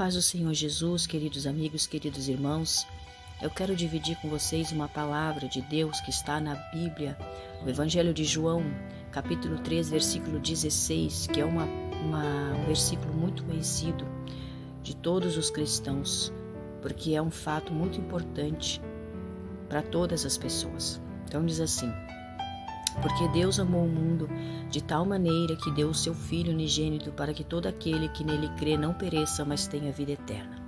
paz do Senhor Jesus, queridos amigos, queridos irmãos, eu quero dividir com vocês uma palavra de Deus que está na Bíblia, no Evangelho de João, capítulo 3, versículo 16, que é um versículo muito conhecido de todos os cristãos, porque é um fato muito importante para todas as pessoas. Então diz assim: porque Deus amou o mundo de tal maneira que deu o seu Filho unigênito para que todo aquele que nele crê não pereça, mas tenha vida eterna.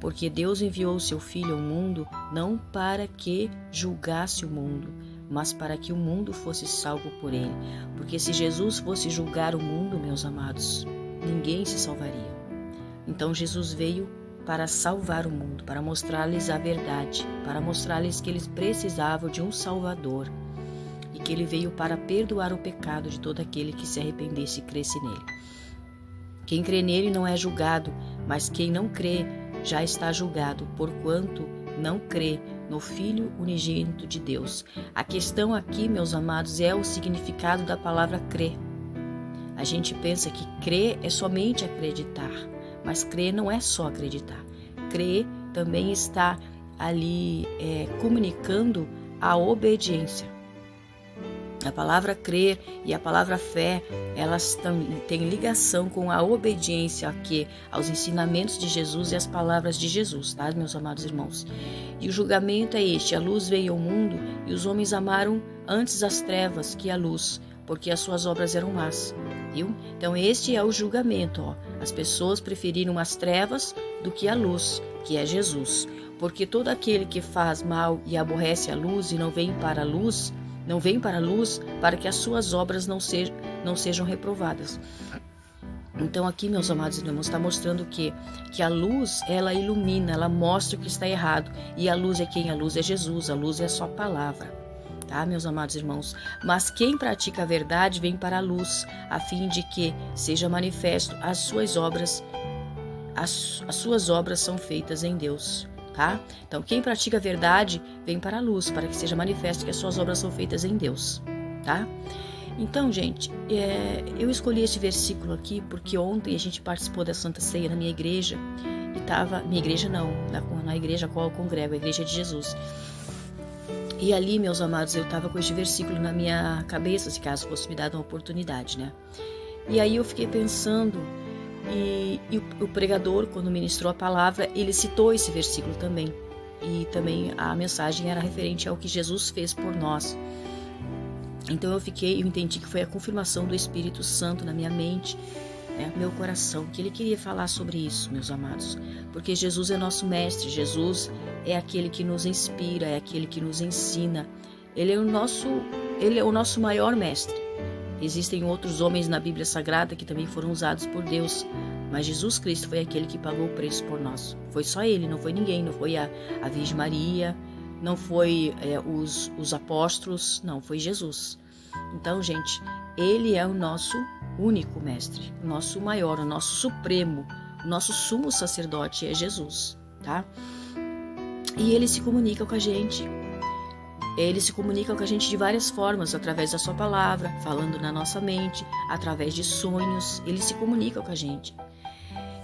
Porque Deus enviou o seu Filho ao mundo não para que julgasse o mundo, mas para que o mundo fosse salvo por ele. Porque se Jesus fosse julgar o mundo, meus amados, ninguém se salvaria. Então Jesus veio para salvar o mundo, para mostrar-lhes a verdade, para mostrar-lhes que eles precisavam de um Salvador, e que ele veio para perdoar o pecado de todo aquele que se arrependesse e cresce nele. Quem crê nele não é julgado, mas quem não crê já está julgado, porquanto não crê no Filho unigênito de Deus. A questão aqui, meus amados, é o significado da palavra crer. A gente pensa que crer é somente acreditar, mas crer não é só acreditar. Crer também está ali comunicando a obediência. A palavra crer e a palavra fé, elas têm ligação com a obediência aos ensinamentos de Jesus e às palavras de Jesus, tá, meus amados irmãos? E o julgamento é este: a luz veio ao mundo e os homens amaram antes as trevas que a luz, porque as suas obras eram más, viu? Então este é o julgamento, ó. As pessoas preferiram as trevas do que a luz, que é Jesus. Porque todo aquele que faz mal e aborrece a luz e não vem para a luz para que as suas obras não sejam reprovadas. Então aqui, meus amados irmãos, está mostrando que a luz, ela ilumina, ela mostra o que está errado. E a luz é quem? A luz é Jesus, a luz é a sua palavra. Tá, meus amados irmãos? Mas quem pratica a verdade vem para a luz, a fim de que seja manifesto as suas obras são feitas em Deus. Tá? Então, quem pratica a verdade vem para a luz, para que seja manifesto que as suas obras são feitas em Deus. Tá? Então, gente, eu escolhi esse versículo aqui porque ontem a gente participou da Santa Ceia na minha igreja, e estava, minha igreja não, na igreja a qual eu congrego, a Igreja de Jesus. E ali, meus amados, eu estava com este versículo na minha cabeça, se caso fosse me dada uma oportunidade, né? E aí eu fiquei pensando. E o pregador, quando ministrou a palavra, ele citou esse versículo também. E também a mensagem era referente ao que Jesus fez por nós. Então eu entendi que foi a confirmação do Espírito Santo na minha mente, né, no meu coração, que ele queria falar sobre isso, meus amados. Porque Jesus é nosso mestre, Jesus é aquele que nos inspira, é aquele que nos ensina. Ele é o nosso maior mestre. Existem outros homens na Bíblia Sagrada que também foram usados por Deus, mas Jesus Cristo foi aquele que pagou o preço por nós. Foi só Ele, não foi ninguém, não foi a Virgem Maria, não foi os apóstolos, não, foi Jesus. Então, gente, Ele é o nosso único mestre, o nosso maior, o nosso supremo, o nosso sumo sacerdote é Jesus, tá? E Ele se comunica com a gente. Ele se comunica com a gente de várias formas, através da sua palavra, falando na nossa mente, através de sonhos. Ele se comunica com a gente.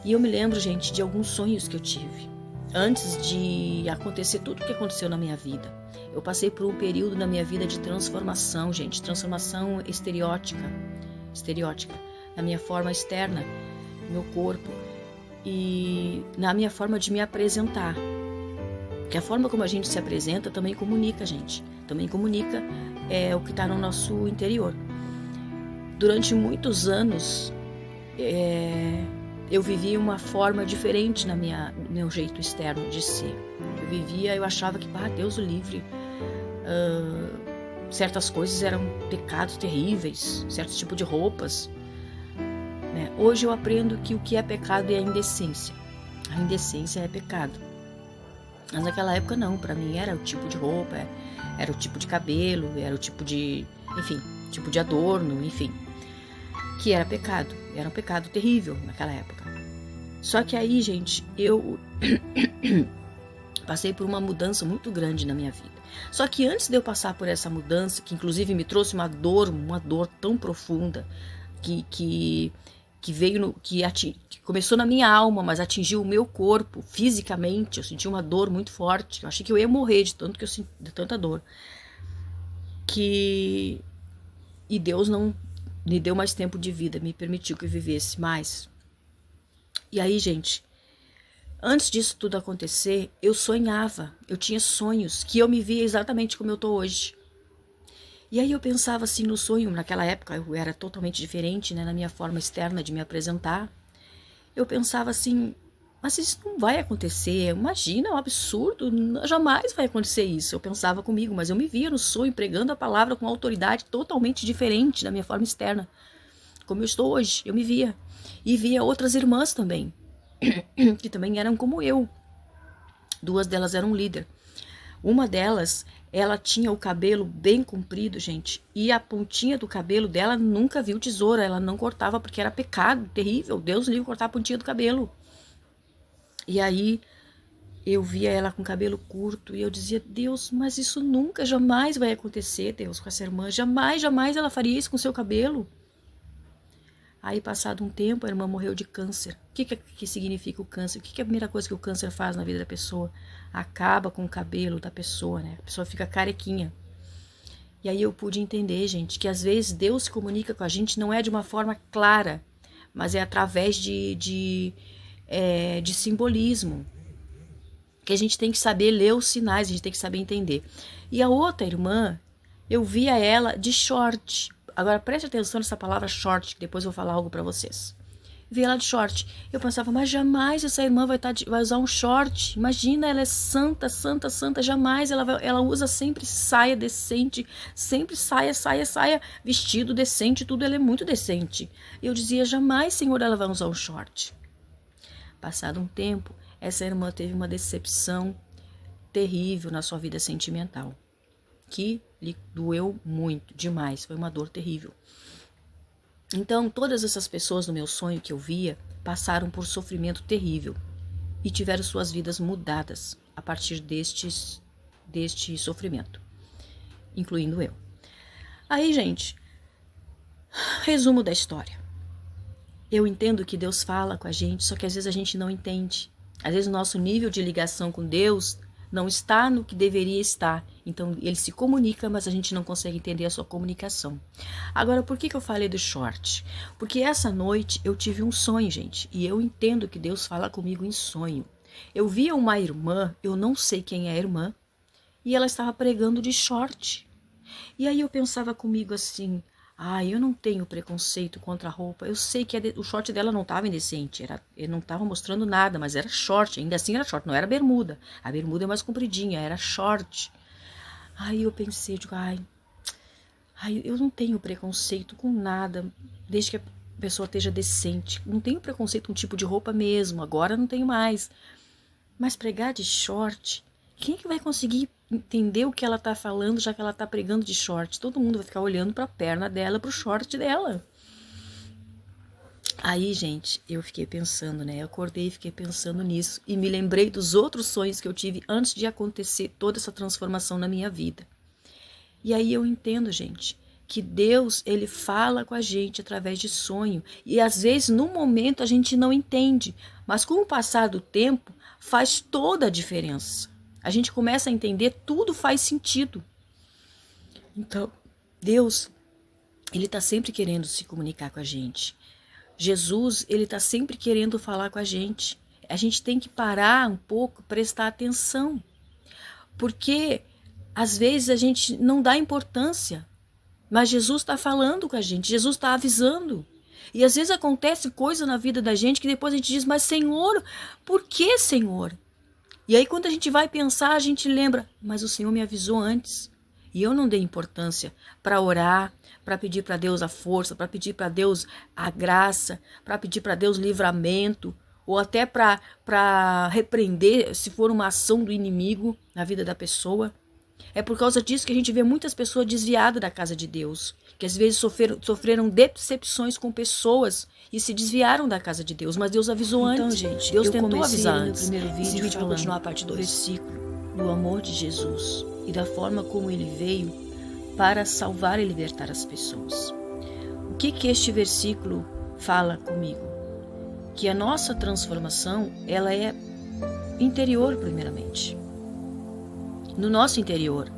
E eu me lembro, gente, de alguns sonhos que eu tive. Antes de acontecer tudo o que aconteceu na minha vida. Eu passei por um período na minha vida de transformação, gente. Transformação estereótica. Na minha forma externa, no meu corpo. E na minha forma de me apresentar. Que a forma como a gente se apresenta também comunica, gente. Também comunica o que está no nosso interior. Durante muitos anos, eu vivia uma forma diferente no meu jeito externo de ser. Eu achava que, Deus o livre, certas coisas eram pecados terríveis, certo tipo de roupas. Né? Hoje eu aprendo que o que é pecado é a indecência. A indecência é pecado. Mas naquela época não, para mim era o tipo de roupa, era o tipo de cabelo, era o tipo de, tipo de adorno, que era um pecado terrível naquela época. Só que aí, gente, eu passei por uma mudança muito grande na minha vida. Só que antes de eu passar por essa mudança, que inclusive me trouxe uma dor tão profunda, que que veio que começou na minha alma, mas atingiu o meu corpo fisicamente. Eu senti uma dor muito forte. Eu achei que eu ia morrer de tanto que eu senti, de tanta dor. E Deus não me deu mais tempo de vida, me permitiu que eu vivesse mais. E aí, gente, antes disso tudo acontecer, eu sonhava, eu tinha sonhos que eu me via exatamente como eu tô hoje. E aí eu pensava assim no sonho, naquela época eu era totalmente diferente, né, na minha forma externa de me apresentar. Eu pensava assim, mas isso não vai acontecer, imagina, é um absurdo, jamais vai acontecer isso. Eu pensava comigo, mas eu me via no sonho pregando a palavra com autoridade totalmente diferente da minha forma externa. Como eu estou hoje, eu me via. E via outras irmãs também, que também eram como eu. 2 delas eram líder. Uma delas, ela tinha o cabelo bem comprido, gente, e a pontinha do cabelo dela nunca viu tesoura, ela não cortava porque era pecado, terrível, Deus livre cortar a pontinha do cabelo. E aí eu via ela com cabelo curto e eu dizia, Deus, mas isso nunca, jamais vai acontecer, Deus, com essa irmã, jamais, jamais ela faria isso com seu cabelo. Aí, passado um tempo, a irmã morreu de câncer. O que significa o câncer? O que é a primeira coisa que o câncer faz na vida da pessoa? Acaba com o cabelo da pessoa, né? A pessoa fica carequinha. E aí eu pude entender, gente, que às vezes Deus se comunica com a gente não é de uma forma clara, mas é através de simbolismo. Que a gente tem que saber ler os sinais, a gente tem que saber entender. E a outra irmã, eu via ela de short. Agora preste atenção nessa palavra short, que depois eu vou falar algo para vocês. Vi ela de short. Eu pensava, mas jamais essa irmã vai usar um short. Imagina, ela é santa, santa, santa. Jamais ela usa sempre saia decente, sempre saia, vestido decente, tudo. Ela é muito decente. Eu dizia, jamais, Senhor, ela vai usar um short. Passado um tempo, essa irmã teve uma decepção terrível na sua vida sentimental, que lhe doeu muito, demais, foi uma dor terrível. Então, todas essas pessoas no meu sonho que eu via passaram por sofrimento terrível e tiveram suas vidas mudadas a partir deste sofrimento, incluindo eu. Aí, gente, resumo da história. Eu entendo que Deus fala com a gente, só que às vezes a gente não entende. Às vezes o nosso nível de ligação com Deus não está no que deveria estar. Então, ele se comunica, mas a gente não consegue entender a sua comunicação. Agora, por que eu falei do short? Porque essa noite eu tive um sonho, gente. E eu entendo que Deus fala comigo em sonho. Eu via uma irmã, eu não sei quem é a irmã, e ela estava pregando de short. E aí eu pensava comigo assim, eu não tenho preconceito contra a roupa. Eu sei que o short dela não estava indecente. Ele não estava mostrando nada, mas era short. Ainda assim era short, não era bermuda. A bermuda é mais compridinha, era short. Aí eu pensei, digo, eu não tenho preconceito com nada, desde que a pessoa esteja decente. Não tenho preconceito com um tipo de roupa mesmo, agora não tenho mais. Mas pregar de short, quem é que vai conseguir entender o que ela está falando, já que ela está pregando de short? Todo mundo vai ficar olhando para a perna dela, para o short dela. Aí, gente, eu fiquei pensando, né? Eu acordei e fiquei pensando nisso. E me lembrei dos outros sonhos que eu tive antes de acontecer toda essa transformação na minha vida. E aí eu entendo, gente, que Deus, ele fala com a gente através de sonho. E às vezes, no momento, a gente não entende. Mas com o passar do tempo, faz toda a diferença. A gente começa a entender, tudo faz sentido. Então, Deus, ele está sempre querendo se comunicar com a gente. Jesus, ele está sempre querendo falar com a gente. A gente tem que parar um pouco, prestar atenção. Porque, às vezes, a gente não dá importância. Mas Jesus está falando com a gente, Jesus está avisando. E às vezes acontece coisa na vida da gente que depois a gente diz, mas Senhor, por que, Senhor? E aí quando a gente vai pensar, a gente lembra, mas o Senhor me avisou antes. E eu não dei importância para orar, para pedir para Deus a força, para pedir para Deus a graça, para pedir para Deus livramento, ou até para repreender se for uma ação do inimigo na vida da pessoa. É por causa disso que a gente vê muitas pessoas desviadas da casa de Deus, que às vezes sofreram decepções com pessoas e se desviaram da casa de Deus, mas Deus avisou antes. Então, gente, Deus tentou avisar antes. No primeiro vídeo vai continuar a parte 2. Versículo do amor de Jesus e da forma como ele veio para salvar e libertar as pessoas. O que este versículo fala comigo que a nossa transformação, ela é interior primeiramente. No nosso interior.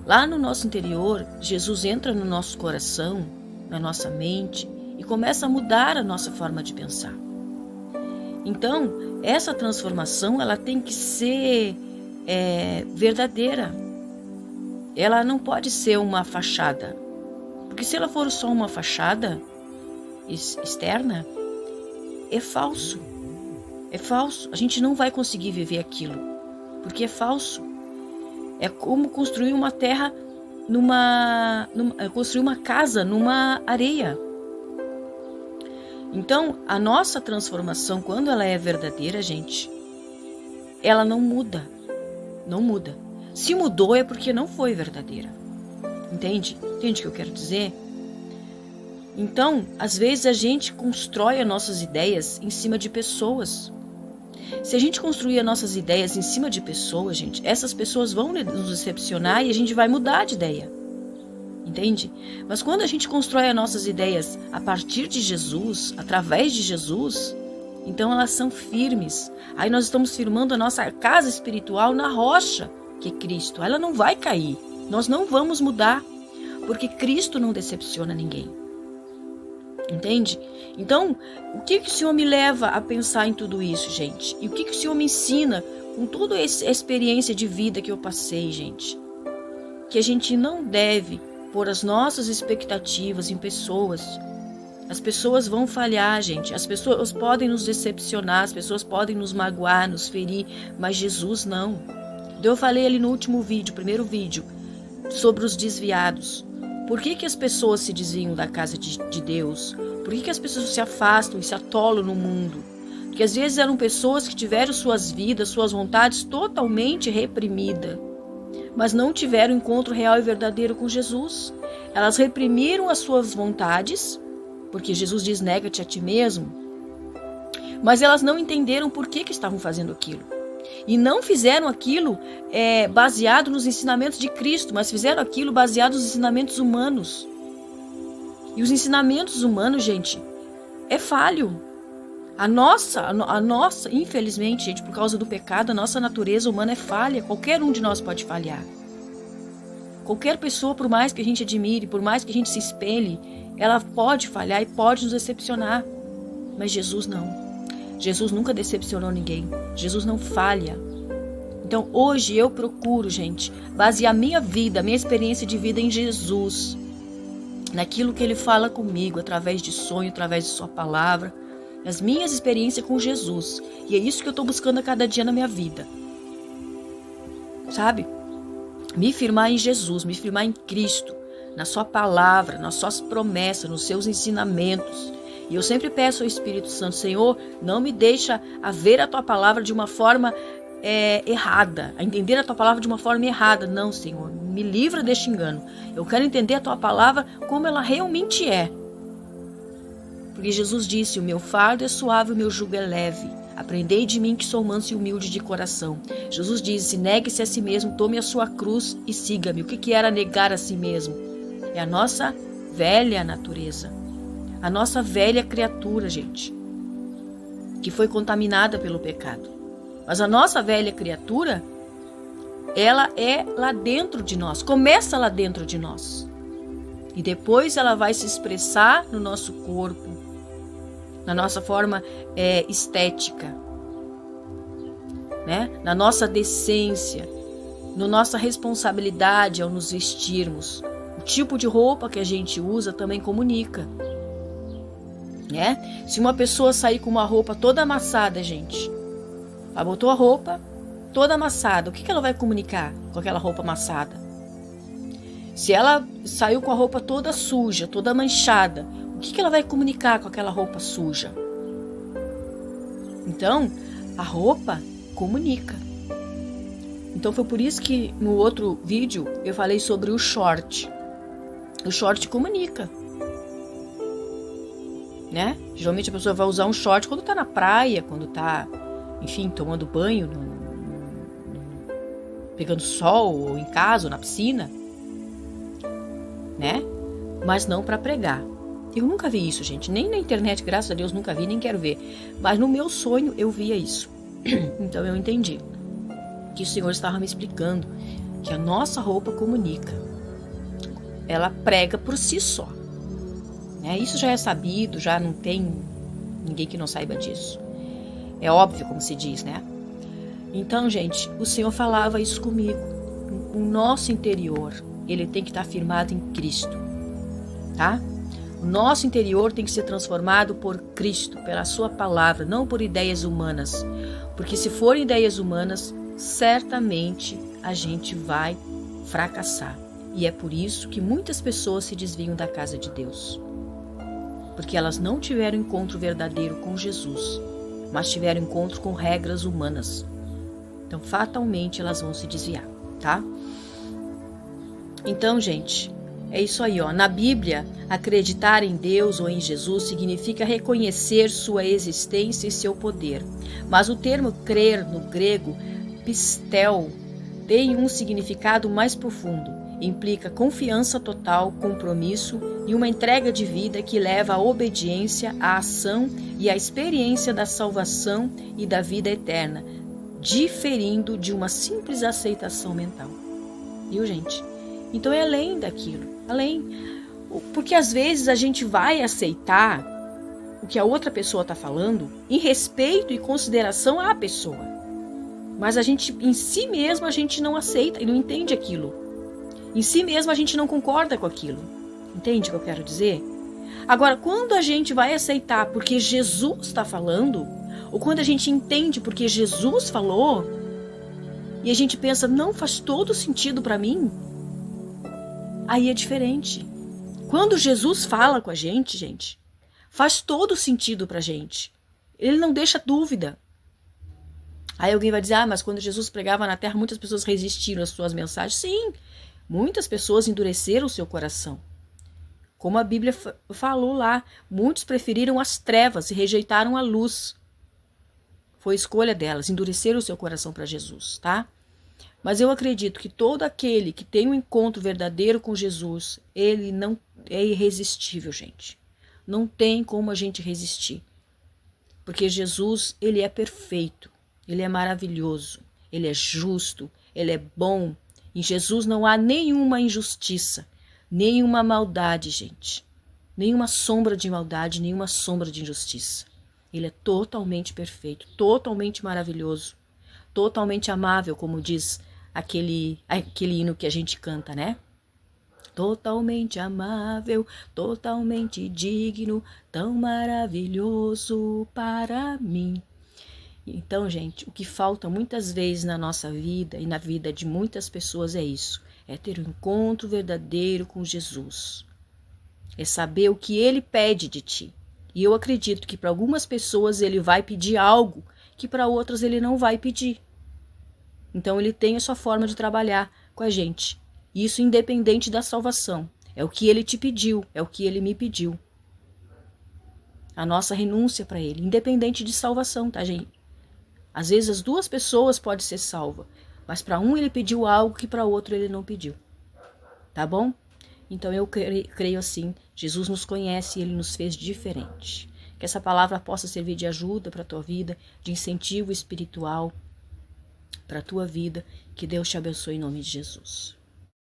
Lá no nosso interior, Jesus entra no nosso coração, na nossa mente e começa a mudar a nossa forma de pensar. Então, essa transformação, ela tem que ser verdadeira. Ela não pode ser uma fachada. Porque se ela for só uma fachada externa, é falso. É falso. A gente não vai conseguir viver aquilo, porque é falso. É como construir uma terra construir uma casa numa areia. Então, a nossa transformação, quando ela é verdadeira, gente, ela não muda. Não muda. Se mudou é porque não foi verdadeira. Entende? Entende o que eu quero dizer? Então, às vezes a gente constrói as nossas ideias em cima de pessoas. Se a gente construir as nossas ideias em cima de pessoas, gente, essas pessoas vão nos decepcionar e a gente vai mudar de ideia. Entende? Mas quando a gente constrói as nossas ideias a partir de Jesus, através de Jesus, então elas são firmes. Aí nós estamos firmando a nossa casa espiritual na rocha, que é Cristo. Ela não vai cair. Nós não vamos mudar, porque Cristo não decepciona ninguém. Entende? Então, o que o Senhor me leva a pensar em tudo isso, gente? E o que o Senhor me ensina com toda essa experiência de vida que eu passei, gente? Que a gente não deve pôr as nossas expectativas em pessoas. As pessoas vão falhar, gente. As pessoas podem nos decepcionar, as pessoas podem nos magoar, nos ferir, mas Jesus não. Eu falei ali no último vídeo, primeiro vídeo, sobre os desviados. Por que as pessoas se desviam da casa de Deus? Por que as pessoas se afastam e se atolam no mundo? Porque às vezes eram pessoas que tiveram suas vidas, suas vontades totalmente reprimidas, mas não tiveram encontro real e verdadeiro com Jesus. Elas reprimiram as suas vontades, porque Jesus diz, nega-te a ti mesmo, mas elas não entenderam por que estavam fazendo aquilo. E não fizeram aquilo baseado nos ensinamentos de Cristo, mas fizeram aquilo baseado nos ensinamentos humanos. E os ensinamentos humanos, gente, é falho. A nossa, infelizmente, gente, por causa do pecado, a nossa natureza humana é falha. Qualquer um de nós pode falhar. Qualquer pessoa, por mais que a gente admire, por mais que a gente se espelhe, ela pode falhar e pode nos decepcionar. Mas Jesus não. Jesus nunca decepcionou ninguém. Jesus não falha. Então, hoje eu procuro, gente, basear minha vida, minha experiência de vida em Jesus. Naquilo que Ele fala comigo, através de sonho, através de Sua palavra. As minhas experiências com Jesus. E é isso que eu estou buscando a cada dia na minha vida. Sabe? Me firmar em Jesus, me firmar em Cristo, na Sua palavra, nas Suas promessas, nos Seus ensinamentos. E eu sempre peço ao Espírito Santo, Senhor, não me deixa a ver a Tua palavra de uma forma errada, a entender a Tua palavra de uma forma errada. Não, Senhor, me livra deste engano. Eu quero entender a Tua palavra como ela realmente é. Porque Jesus disse, o meu fardo é suave, o meu jugo é leve. Aprendei de mim que sou manso e humilde de coração. Jesus disse, negue-se a si mesmo, tome a sua cruz e siga-me. O que era negar a si mesmo? É a nossa velha natureza. A nossa velha criatura, gente, que foi contaminada pelo pecado. Mas a nossa velha criatura, ela é lá dentro de nós, começa lá dentro de nós. E depois ela vai se expressar no nosso corpo, na nossa forma estética, né? Na nossa decência, na nossa responsabilidade ao nos vestirmos. O tipo de roupa que a gente usa também comunica. Né? Se uma pessoa sair com uma roupa toda amassada, gente, ela botou a roupa toda amassada, o que ela vai comunicar com aquela roupa amassada? Se ela saiu com a roupa toda suja, toda manchada, o que ela vai comunicar com aquela roupa suja? Então, a roupa comunica. Então foi por isso que no outro vídeo eu falei sobre o short. O short comunica. Né? Geralmente a pessoa vai usar um short quando tá na praia, quando tá, enfim, tomando banho, pegando sol, ou em casa, ou na piscina, né? Mas não para pregar. Eu nunca vi isso, gente. Nem na internet, graças a Deus, nunca vi, nem quero ver. Mas no meu sonho eu via isso. Então eu entendi que o Senhor estava me explicando que a nossa roupa comunica. Ela prega por si só. Isso já é sabido, já não tem ninguém que não saiba disso. É óbvio, como se diz, né? Então, gente, o Senhor falava isso comigo. O nosso interior, ele tem que estar firmado em Cristo, tá? O nosso interior tem que ser transformado por Cristo, pela sua palavra, não por ideias humanas. Porque se forem ideias humanas, certamente a gente vai fracassar. E é por isso que muitas pessoas se desviam da casa de Deus. Porque elas não tiveram encontro verdadeiro com Jesus, mas tiveram encontro com regras humanas. Então, fatalmente, elas vão se desviar, tá? Então, gente, é isso aí, ó. Na Bíblia, acreditar em Deus ou em Jesus significa reconhecer sua existência e seu poder. Mas o termo crer, no grego, pistel, tem um significado mais profundo. Implica confiança total, compromisso e uma entrega de vida que leva à obediência, à ação e à experiência da salvação e da vida eterna, diferindo de uma simples aceitação mental. Viu, gente? Então é além daquilo, além. Porque às vezes a gente vai aceitar o que a outra pessoa está falando em respeito e consideração à pessoa. Mas a gente, em si mesmo, a gente não aceita e não entende aquilo. Em si mesmo a gente não concorda com aquilo. Entende o que eu quero dizer? Agora, quando a gente vai aceitar porque Jesus está falando, ou quando a gente entende porque Jesus falou, e a gente pensa, não faz todo sentido para mim, aí é diferente. Quando Jesus fala com a gente, faz todo sentido pra gente. Ele não deixa dúvida. Aí alguém vai dizer, mas quando Jesus pregava na terra, muitas pessoas resistiram às suas mensagens. Sim, muitas pessoas endureceram o seu coração. Como a Bíblia falou lá, muitos preferiram as trevas e rejeitaram a luz. Foi escolha delas, endureceram o seu coração para Jesus, tá? Mas eu acredito que todo aquele que tem um encontro verdadeiro com Jesus, ele não é irresistível, gente. Não tem como a gente resistir. Porque Jesus, ele é perfeito, ele é maravilhoso, ele é justo, ele é bom. Em Jesus não há nenhuma injustiça, nenhuma maldade, gente. Nenhuma sombra de maldade, nenhuma sombra de injustiça. Ele é totalmente perfeito, totalmente maravilhoso, totalmente amável, como diz aquele hino que a gente canta, né? Totalmente amável, totalmente digno, tão maravilhoso para mim. Então, gente, o que falta muitas vezes na nossa vida e na vida de muitas pessoas é isso. É ter um encontro verdadeiro com Jesus. É saber o que ele pede de ti. E eu acredito que para algumas pessoas ele vai pedir algo que para outras ele não vai pedir. Então ele tem a sua forma de trabalhar com a gente. Isso independente da salvação. É o que ele te pediu, é o que ele me pediu. A nossa renúncia para ele, independente de salvação, tá, gente? Às vezes as duas pessoas podem ser salvas, mas para um ele pediu algo que para outro ele não pediu. Tá bom? Então eu creio assim, Jesus nos conhece e ele nos fez diferente. Que essa palavra possa servir de ajuda para a tua vida, de incentivo espiritual para a tua vida. Que Deus te abençoe em nome de Jesus.